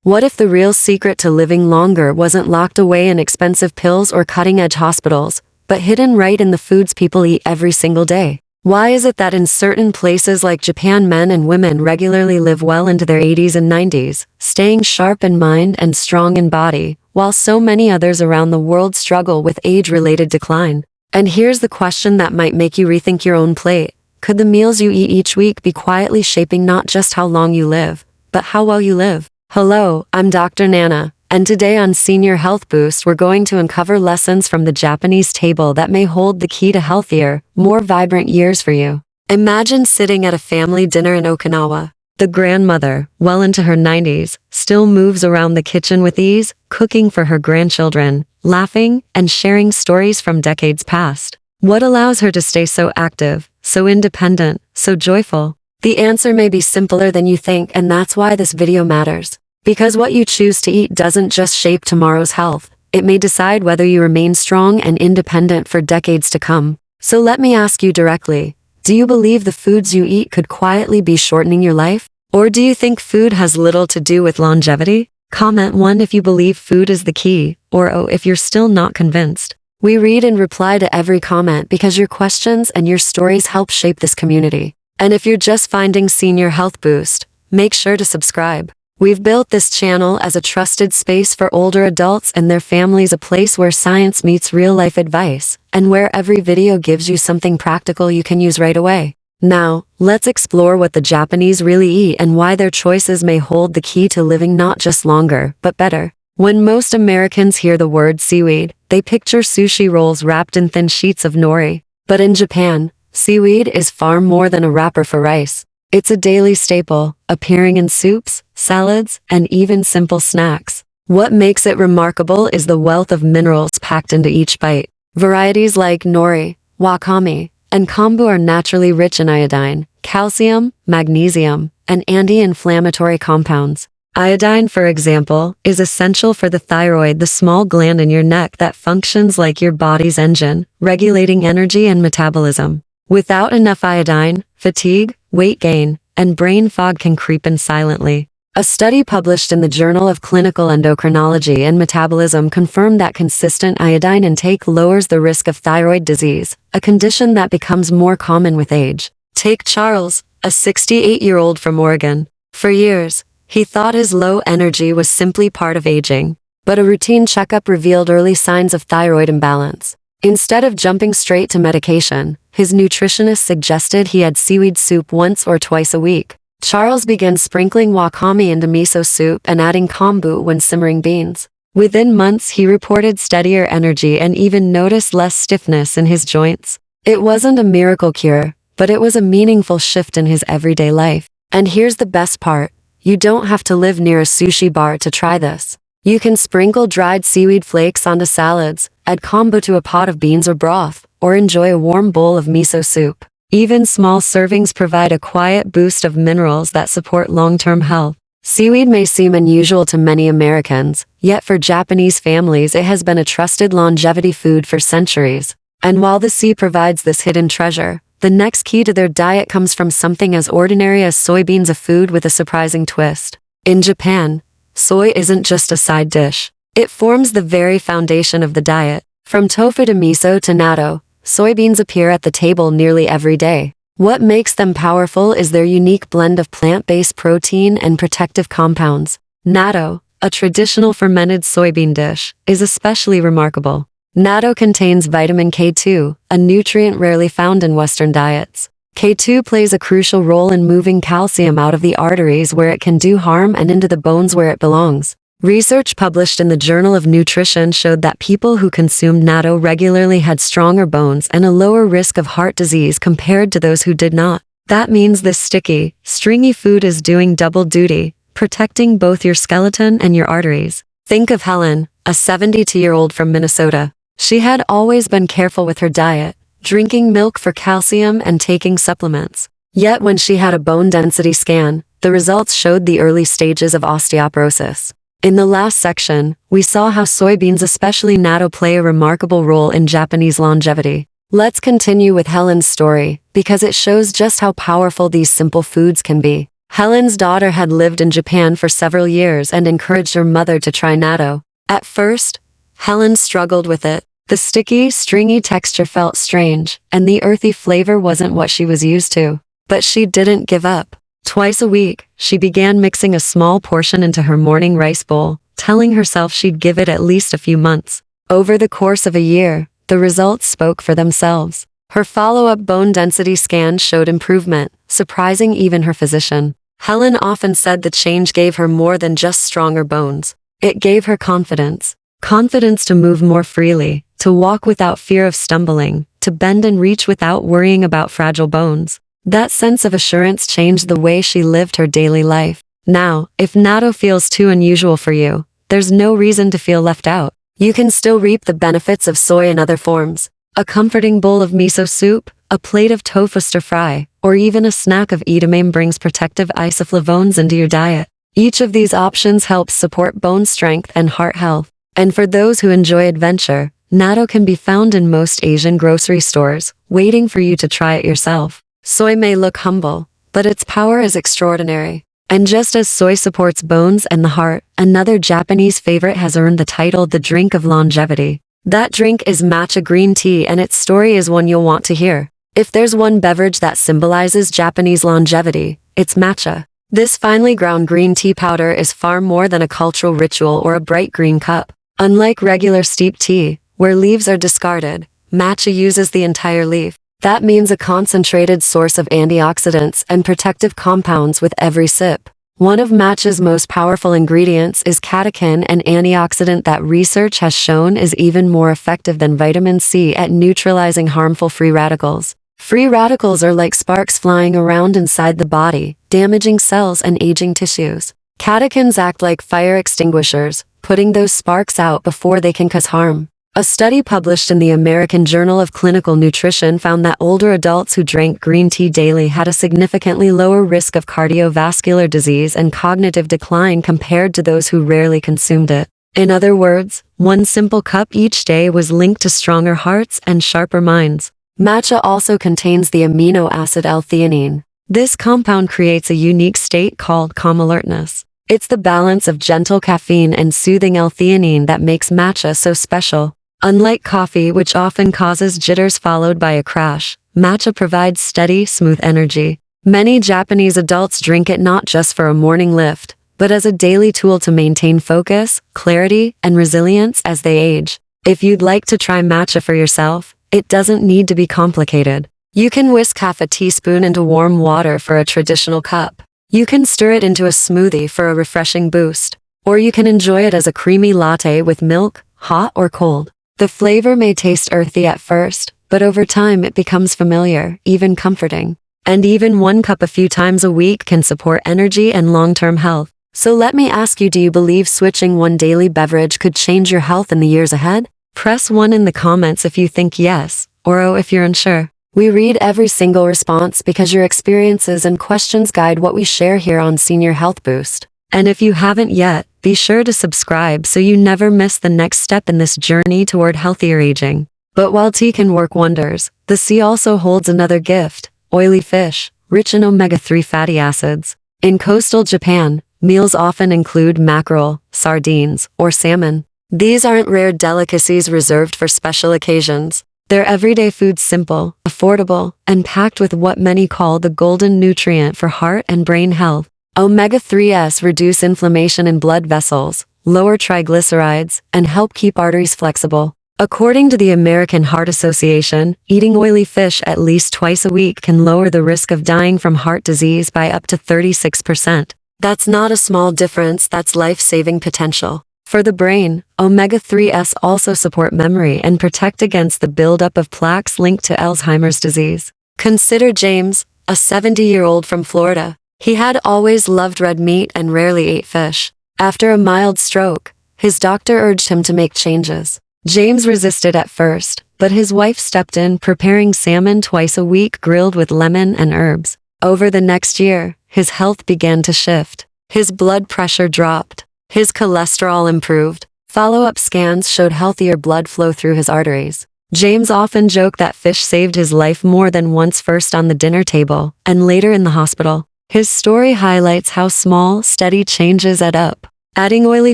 What if the real secret to living longer wasn't locked away in expensive pills or cutting-edge hospitals, but hidden right in the foods people eat every single day? Why is it that in certain places like Japan men and women regularly live well into their 80s and 90s, staying sharp in mind and strong in body, while so many others around the world struggle with age-related decline? And here's the question that might make you rethink your own plate. Could the meals you eat each week be quietly shaping not just how long you live, but how well you live? Hello, I'm Dr. Nana, and today on Senior Health Boost we're going to uncover lessons from the Japanese table that may hold the key to healthier, more vibrant years for you. Imagine sitting at a family dinner in Okinawa. The grandmother, well into her 90s, still moves around the kitchen with ease, cooking for her grandchildren, laughing, and sharing stories from decades past. What allows her to stay so active, so independent, so joyful? The answer may be simpler than you think, and that's why this video matters. Because what you choose to eat doesn't just shape tomorrow's health, it may decide whether you remain strong and independent for decades to come. So let me ask you directly, do you believe the foods you eat could quietly be shortening your life? Or do you think food has little to do with longevity? Comment 1 if you believe food is the key, or O if you're still not convinced. We read and reply to every comment because your questions and your stories help shape this community. And if you're just finding Senior Health Boost, make sure to subscribe. We've built this channel as a trusted space for older adults and their families, a place where science meets real-life advice, and where every video gives you something practical you can use right away. Now, let's explore what the Japanese really eat and why their choices may hold the key to living not just longer, but better. When most Americans hear the word seaweed, they picture sushi rolls wrapped in thin sheets of nori. But in Japan, seaweed is far more than a wrapper for rice. It's a daily staple, appearing in soups, salads, and even simple snacks. What makes it remarkable is the wealth of minerals packed into each bite. Varieties like nori, wakame, and kombu are naturally rich in iodine, calcium, magnesium, and anti-inflammatory compounds. Iodine, for example, is essential for the thyroid, the small gland in your neck that functions like your body's engine, regulating energy and metabolism. Without enough iodine, fatigue, weight gain, and brain fog can creep in silently. A study published in the Journal of Clinical Endocrinology and Metabolism confirmed that consistent iodine intake lowers the risk of thyroid disease, a condition that becomes more common with age. Take Charles, a 68-year-old from Oregon. For years, he thought his low energy was simply part of aging, but a routine checkup revealed early signs of thyroid imbalance. Instead of jumping straight to medication, his nutritionist suggested he had seaweed soup once or twice a week. Charles began sprinkling wakame into miso soup and adding kombu when simmering beans. Within months, he reported steadier energy and even noticed less stiffness in his joints. It wasn't a miracle cure, but it was a meaningful shift in his everyday life. And here's the best part. You don't have to live near a sushi bar to try this. You can sprinkle dried seaweed flakes onto salads, add kombu to a pot of beans or broth, or enjoy a warm bowl of miso soup. Even small servings provide a quiet boost of minerals that support long-term health. Seaweed may seem unusual to many Americans, yet for Japanese families it has been a trusted longevity food for centuries. And while the sea provides this hidden treasure, the next key to their diet comes from something as ordinary as soybeans, a food with a surprising twist. In Japan, soy isn't just a side dish. It forms the very foundation of the diet. From tofu to miso to natto, soybeans appear at the table nearly every day. What makes them powerful is their unique blend of plant-based protein and protective compounds. Natto, a traditional fermented soybean dish, is especially remarkable. Natto contains vitamin K2, a nutrient rarely found in Western diets. K2 plays a crucial role in moving calcium out of the arteries where it can do harm and into the bones where it belongs. Research published in the Journal of Nutrition showed that people who consumed natto regularly had stronger bones and a lower risk of heart disease compared to those who did not. That means this sticky, stringy food is doing double duty, protecting both your skeleton and your arteries. Think of Helen, a 72-year-old from Minnesota. She had always been careful with her diet, drinking milk for calcium and taking supplements. Yet when she had a bone density scan, the results showed the early stages of osteoporosis. In the last section, we saw how soybeans, especially natto, play a remarkable role in Japanese longevity. Let's continue with Helen's story, because it shows just how powerful these simple foods can be. Helen's daughter had lived in Japan for several years and encouraged her mother to try natto. At first, Helen struggled with it. The sticky, stringy texture felt strange, and the earthy flavor wasn't what she was used to. But she didn't give up. Twice a week, she began mixing a small portion into her morning rice bowl, telling herself she'd give it at least a few months. Over the course of a year, the results spoke for themselves. Her follow-up bone density scans showed improvement, surprising even her physician. Helen often said the change gave her more than just stronger bones. It gave her confidence. Confidence to move more freely, to walk without fear of stumbling, to bend and reach without worrying about fragile bones. That sense of assurance changed the way she lived her daily life. Now, if natto feels too unusual for you, there's no reason to feel left out. You can still reap the benefits of soy in other forms. A comforting bowl of miso soup, a plate of tofu stir-fry, or even a snack of edamame brings protective isoflavones into your diet. Each of these options helps support bone strength and heart health. And for those who enjoy adventure, natto can be found in most Asian grocery stores, waiting for you to try it yourself. Soy may look humble, but its power is extraordinary. And just as soy supports bones and the heart, another Japanese favorite has earned the title the drink of longevity. That drink is matcha green tea, and its story is one you'll want to hear. If there's one beverage that symbolizes Japanese longevity, it's matcha. This finely ground green tea powder is far more than a cultural ritual or a bright green cup. Unlike regular steeped tea, where leaves are discarded, matcha uses the entire leaf. That means a concentrated source of antioxidants and protective compounds with every sip. One of matcha's most powerful ingredients is catechin, an antioxidant that research has shown is even more effective than vitamin C at neutralizing harmful free radicals. Free radicals are like sparks flying around inside the body, damaging cells and aging tissues. Catechins act like fire extinguishers, putting those sparks out before they can cause harm. A study published in the American Journal of Clinical Nutrition found that older adults who drank green tea daily had a significantly lower risk of cardiovascular disease and cognitive decline compared to those who rarely consumed it. In other words, one simple cup each day was linked to stronger hearts and sharper minds. Matcha also contains the amino acid L-theanine. This compound creates a unique state called calm alertness. It's the balance of gentle caffeine and soothing L-theanine that makes matcha so special. Unlike coffee, which often causes jitters followed by a crash, matcha provides steady, smooth energy. Many Japanese adults drink it not just for a morning lift, but as a daily tool to maintain focus, clarity, and resilience as they age. If you'd like to try matcha for yourself, it doesn't need to be complicated. You can whisk half a teaspoon into warm water for a traditional cup. You can stir it into a smoothie for a refreshing boost. Or you can enjoy it as a creamy latte with milk, hot or cold. The flavor may taste earthy at first, but over time it becomes familiar, even comforting. And even one cup a few times a week can support energy and long-term health. So let me ask you, do you believe switching one daily beverage could change your health in the years ahead? Press 1 in the comments if you think yes, or oh if you're unsure. We read every single response because your experiences and questions guide what we share here on Senior Health Boost. And if you haven't yet, be sure to subscribe so you never miss the next step in this journey toward healthier aging. But while tea can work wonders, the sea also holds another gift: oily fish, rich in omega-3 fatty acids. In coastal Japan, meals often include mackerel, sardines, or salmon. These aren't rare delicacies reserved for special occasions. They're everyday foods, simple, affordable, and packed with what many call the golden nutrient for heart and brain health. Omega-3s reduce inflammation in blood vessels, lower triglycerides, and help keep arteries flexible. According to the American Heart Association, eating oily fish at least twice a week can lower the risk of dying from heart disease by up to 36%. That's not a small difference, that's life-saving potential. For the brain, omega-3s also support memory and protect against the buildup of plaques linked to Alzheimer's disease. Consider James, a 70-year-old from Florida. He had always loved red meat and rarely ate fish. After a mild stroke, his doctor urged him to make changes. James resisted at first, but his wife stepped in, preparing salmon twice a week grilled with lemon and herbs. Over the next year, his health began to shift. His blood pressure dropped. His cholesterol improved. Follow-up scans showed healthier blood flow through his arteries. James often joked that fish saved his life more than once, first on the dinner table, and later in the hospital. His story highlights how small, steady changes add up. Adding oily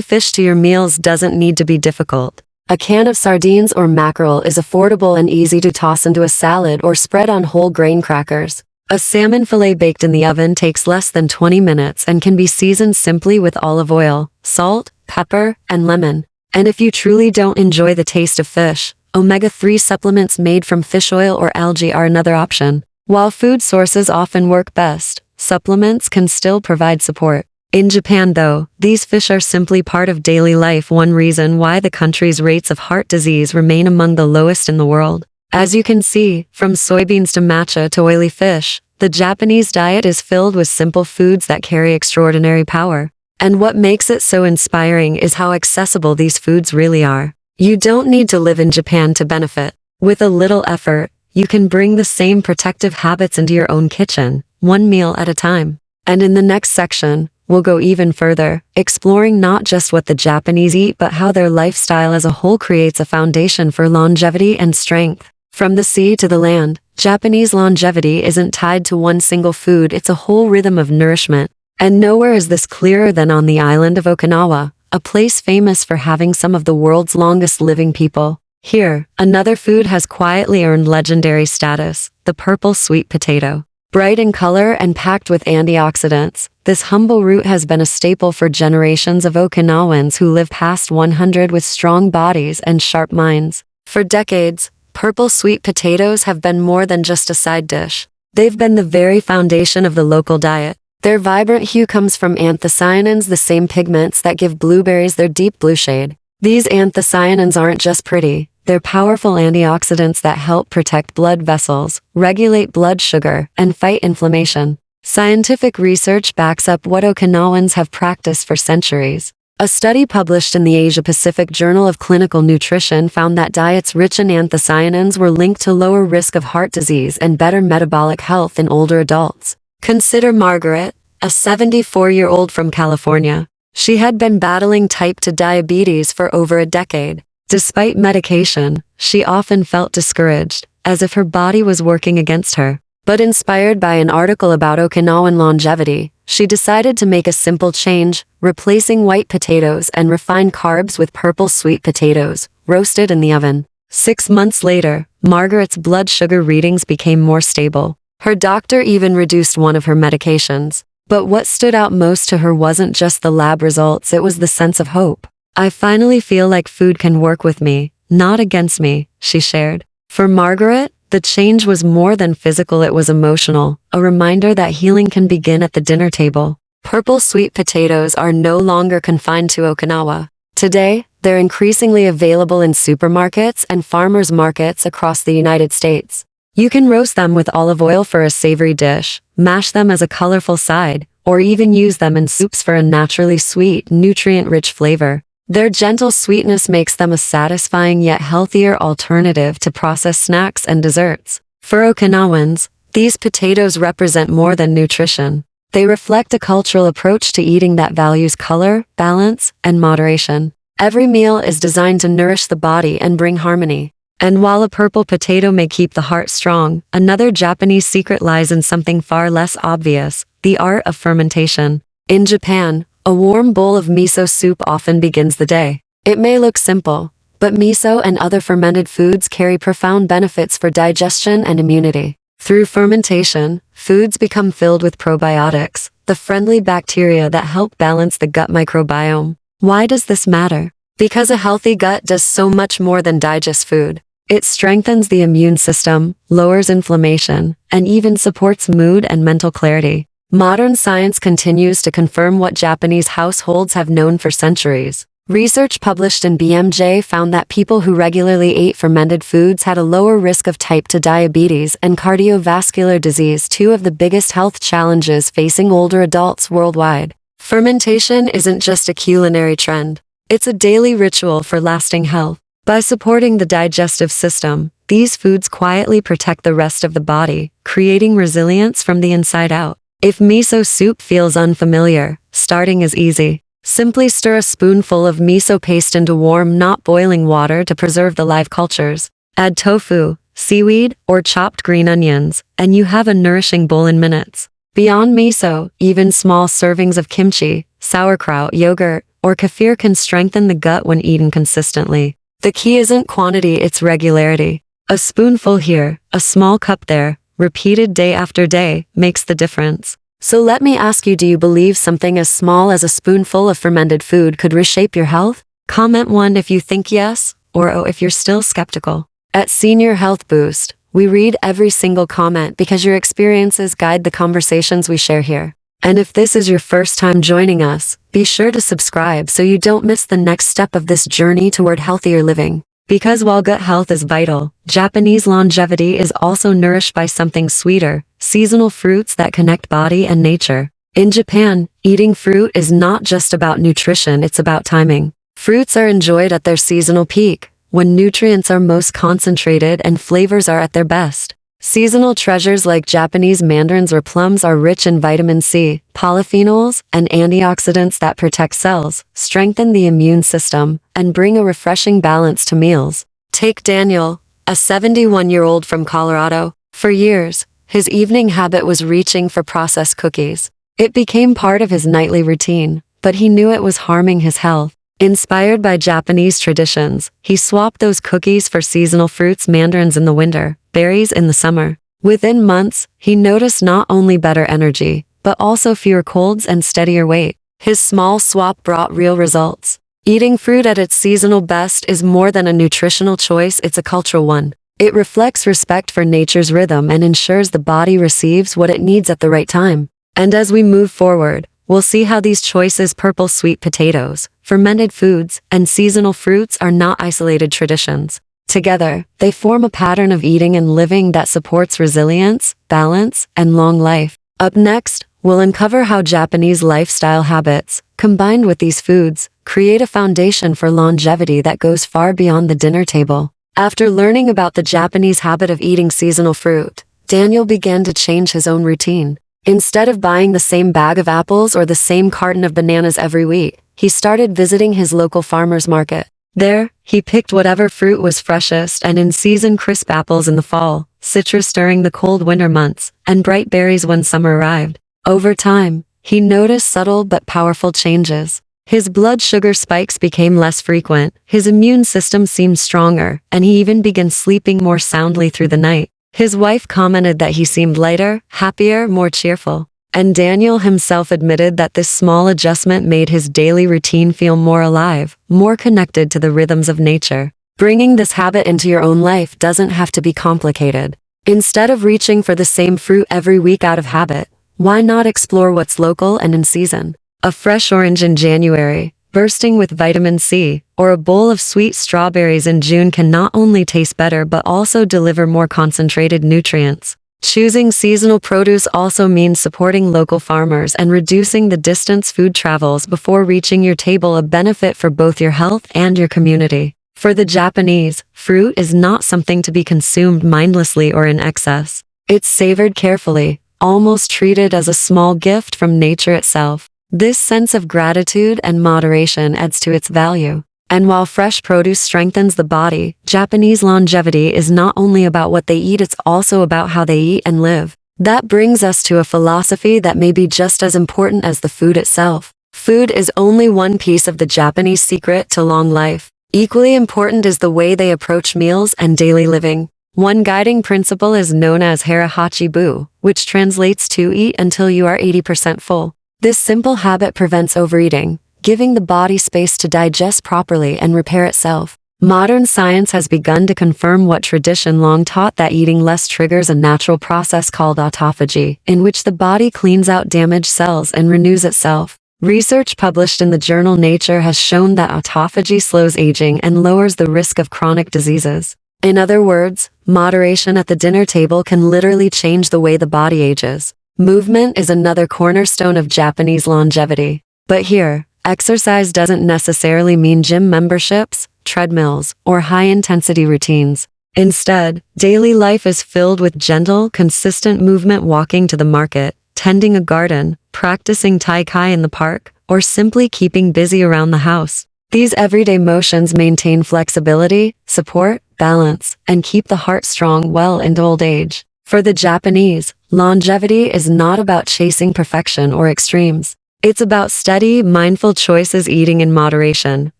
fish to your meals doesn't need to be difficult. A can of sardines or mackerel is affordable and easy to toss into a salad or spread on whole grain crackers. A salmon fillet baked in the oven takes less than 20 minutes and can be seasoned simply with olive oil, salt, pepper, and lemon. And if you truly don't enjoy the taste of fish, omega-3 supplements made from fish oil or algae are another option. While food sources often work best, supplements can still provide support. In Japan, though, these fish are simply part of daily life, one reason why the country's rates of heart disease remain among the lowest in the world. As you can see, from soybeans to matcha to oily fish, the Japanese diet is filled with simple foods that carry extraordinary power. And what makes it so inspiring is how accessible these foods really are. You don't need to live in Japan to benefit. With a little effort, you can bring the same protective habits into your own kitchen, one meal at a time. And in the next section, we'll go even further, exploring not just what the Japanese eat but how their lifestyle as a whole creates a foundation for longevity and strength. From the sea to the land, Japanese longevity isn't tied to one single food, it's a whole rhythm of nourishment. And nowhere is this clearer than on the island of Okinawa, a place famous for having some of the world's longest living people. Here, another food has quietly earned legendary status, the purple sweet potato. Bright in color and packed with antioxidants, this humble root has been a staple for generations of Okinawans who live past 100 with strong bodies and sharp minds. For decades, purple sweet potatoes have been more than just a side dish. They've been the very foundation of the local diet. Their vibrant hue comes from anthocyanins, the same pigments that give blueberries their deep blue shade. These anthocyanins aren't just pretty. They're powerful antioxidants that help protect blood vessels, regulate blood sugar, and fight inflammation. Scientific research backs up what Okinawans have practiced for centuries. A study published in the Asia-Pacific Journal of Clinical Nutrition found that diets rich in anthocyanins were linked to lower risk of heart disease and better metabolic health in older adults. Consider Margaret, a 74-year-old from California. She had been battling type 2 diabetes for over a decade. Despite medication, she often felt discouraged, as if her body was working against her. But inspired by an article about Okinawan longevity, she decided to make a simple change, replacing white potatoes and refined carbs with purple sweet potatoes, roasted in the oven. 6 months later, Margaret's blood sugar readings became more stable. Her doctor even reduced one of her medications. But what stood out most to her wasn't just the lab results, it was the sense of hope. "I finally feel like food can work with me, not against me," she shared. For Margaret, the change was more than physical, it was emotional, a reminder that healing can begin at the dinner table. Purple sweet potatoes are no longer confined to Okinawa. Today, they're increasingly available in supermarkets and farmers markets across the United States. You can roast them with olive oil for a savory dish, mash them as a colorful side, or even use them in soups for a naturally sweet, nutrient-rich flavor. Their gentle sweetness makes them a satisfying yet healthier alternative to processed snacks and desserts. For Okinawans, these potatoes represent more than nutrition. They reflect a cultural approach to eating that values color, balance, and moderation. Every meal is designed to nourish the body and bring harmony. And while a purple potato may keep the heart strong, another Japanese secret lies in something far less obvious, the art of fermentation. In Japan, a warm bowl of miso soup often begins the day. It may look simple, but miso and other fermented foods carry profound benefits for digestion and immunity. Through fermentation, foods become filled with probiotics, the friendly bacteria that help balance the gut microbiome. Why does this matter? Because a healthy gut does so much more than digest food. It strengthens the immune system, lowers inflammation, and even supports mood and mental clarity. Modern science continues to confirm what Japanese households have known for centuries. Research published in BMJ found that people who regularly ate fermented foods had a lower risk of type 2 diabetes and cardiovascular disease, two of the biggest health challenges facing older adults worldwide. Fermentation isn't just a culinary trend. It's a daily ritual for lasting health. By supporting the digestive system, these foods quietly protect the rest of the body, creating resilience from the inside out. If miso soup feels unfamiliar, starting is easy. Simply stir a spoonful of miso paste into warm, not boiling water to preserve the live cultures. Add tofu, seaweed, or chopped green onions, and you have a nourishing bowl in minutes. Beyond miso, even small servings of kimchi, sauerkraut, yogurt, or kefir can strengthen the gut when eaten consistently. The key isn't quantity, it's regularity. A spoonful here, a small cup there, repeated day after day, makes the difference. So let me ask you, do you believe something as small as a spoonful of fermented food could reshape your health? Comment 1 if you think yes, or oh if you're still skeptical. At Senior Health Boost, we read every single comment because your experiences guide the conversations we share here. And if this is your first time joining us, be sure to subscribe so you don't miss the next step of this journey toward healthier living. Because while gut health is vital, Japanese longevity is also nourished by something sweeter, seasonal fruits that connect body and nature. In Japan, eating fruit is not just about nutrition, it's about timing. Fruits are enjoyed at their seasonal peak, when nutrients are most concentrated and flavors are at their best. Seasonal treasures like Japanese mandarins or plums are rich in vitamin C, polyphenols, and antioxidants that protect cells, strengthen the immune system, and bring a refreshing balance to meals. Take Daniel, a 71-year-old from Colorado. For years, his evening habit was reaching for processed cookies. It became part of his nightly routine, but he knew it was harming his health. Inspired by Japanese traditions, he swapped those cookies for seasonal fruits, mandarins in the winter, berries in the summer. Within months, he noticed not only better energy, but also fewer colds and steadier weight. His small swap brought real results. Eating fruit at its seasonal best is more than a nutritional choice, it's a cultural one. It reflects respect for nature's rhythm and ensures the body receives what it needs at the right time. And as we move forward, we'll see how these choices, purple sweet potatoes, fermented foods, and seasonal fruits, are not isolated traditions. Together, they form a pattern of eating and living that supports resilience, balance, and long life. Up next, we'll uncover how Japanese lifestyle habits, combined with these foods, create a foundation for longevity that goes far beyond the dinner table. After learning about the Japanese habit of eating seasonal fruit, Daniel began to change his own routine. Instead of buying the same bag of apples or the same carton of bananas every week, he started visiting his local farmer's market. There, he picked whatever fruit was freshest and in season: crisp apples in the fall, citrus during the cold winter months, and bright berries when summer arrived. Over time, he noticed subtle but powerful changes. His blood sugar spikes became less frequent, his immune system seemed stronger, and he even began sleeping more soundly through the night. His wife commented that he seemed lighter, happier, more cheerful. And Daniel himself admitted that this small adjustment made his daily routine feel more alive, more connected to the rhythms of nature. Bringing this habit into your own life doesn't have to be complicated. Instead of reaching for the same fruit every week out of habit, why not explore what's local and in season? A fresh orange in January, bursting with vitamin C, or a bowl of sweet strawberries in June can not only taste better but also deliver more concentrated nutrients. Choosing seasonal produce also means supporting local farmers and reducing the distance food travels before reaching your table, a benefit for both your health and your community. For the Japanese, fruit is not something to be consumed mindlessly or in excess. It's savored carefully, almost treated as a small gift from nature itself. This sense of gratitude and moderation adds to its value. And while fresh produce strengthens the body, Japanese longevity is not only about what they eat, it's also about how they eat and live. That brings us to a philosophy that may be just as important as the food itself. Food is only one piece of the Japanese secret to long life. Equally important is the way they approach meals and daily living. One guiding principle is known as harahachi-bu, which translates to eat until you are 80% full. This simple habit prevents overeating, giving the body space to digest properly and repair itself. Modern science has begun to confirm what tradition long taught, that eating less triggers a natural process called autophagy, in which the body cleans out damaged cells and renews itself. Research published in the journal Nature has shown that autophagy slows aging and lowers the risk of chronic diseases. In other words, moderation at the dinner table can literally change the way the body ages. Movement is another cornerstone of Japanese longevity. But here, exercise doesn't necessarily mean gym memberships, treadmills, or high-intensity routines. Instead, daily life is filled with gentle, consistent movement: walking to the market, tending a garden, practicing tai chi in the park, or simply keeping busy around the house. These everyday motions maintain flexibility, support, balance, and keep the heart strong well into old age. For the Japanese, Longevity is not about chasing perfection or extremes. It's about steady, mindful choices, eating in moderation,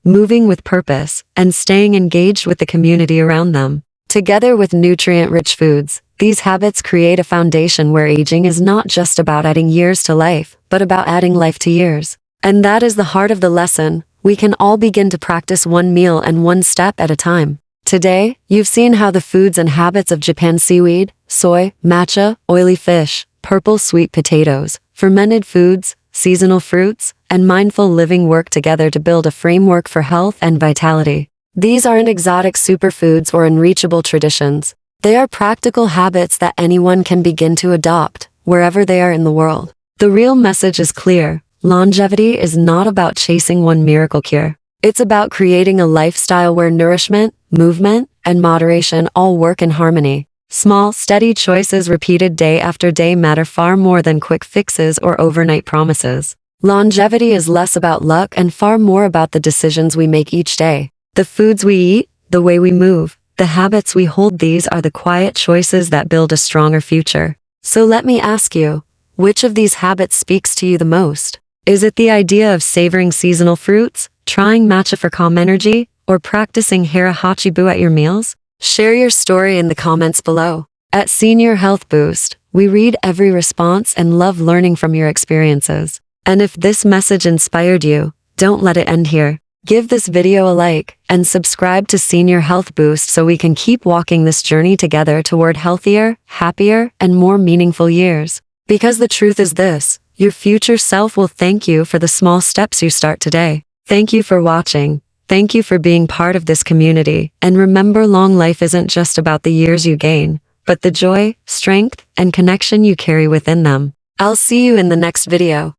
moving with purpose, and staying engaged with the community around them. Together with nutrient-rich foods, these habits create a foundation where aging is not just about adding years to life, but about adding life to years. And that is the heart of the lesson. We can all begin to practice one meal and one step at a time. Today, you've seen how the foods and habits of Japan: seaweed, soy, matcha, oily fish, purple sweet potatoes, fermented foods, seasonal fruits, and mindful living work together to build a framework for health and vitality. These aren't exotic superfoods or unreachable traditions. They are practical habits that anyone can begin to adopt, wherever they are in the world. The real message is clear. Longevity is not about chasing one miracle cure. It's about creating a lifestyle where nourishment, movement, and moderation all work in harmony. Small, steady choices repeated day after day matter far more than quick fixes or overnight promises. Longevity is less about luck and far more about the decisions we make each day. The foods we eat, the way we move, the habits we hold, these are the quiet choices that build a stronger future. So let me ask you, which of these habits speaks to you the most? Is it the idea of savoring seasonal fruits, trying matcha for calm energy, or practicing hara hachibu at your meals? Share your story in the comments below. At Senior Health Boost, we read every response and love learning from your experiences. And if this message inspired you, don't let it end here. Give this video a like and subscribe to Senior Health Boost so we can keep walking this journey together toward healthier, happier, and more meaningful years. Because the truth is this, your future self will thank you for the small steps you start today. Thank you for watching. Thank you for being part of this community, and remember, long life isn't just about the years you gain, but the joy, strength, and connection you carry within them. I'll see you in the next video.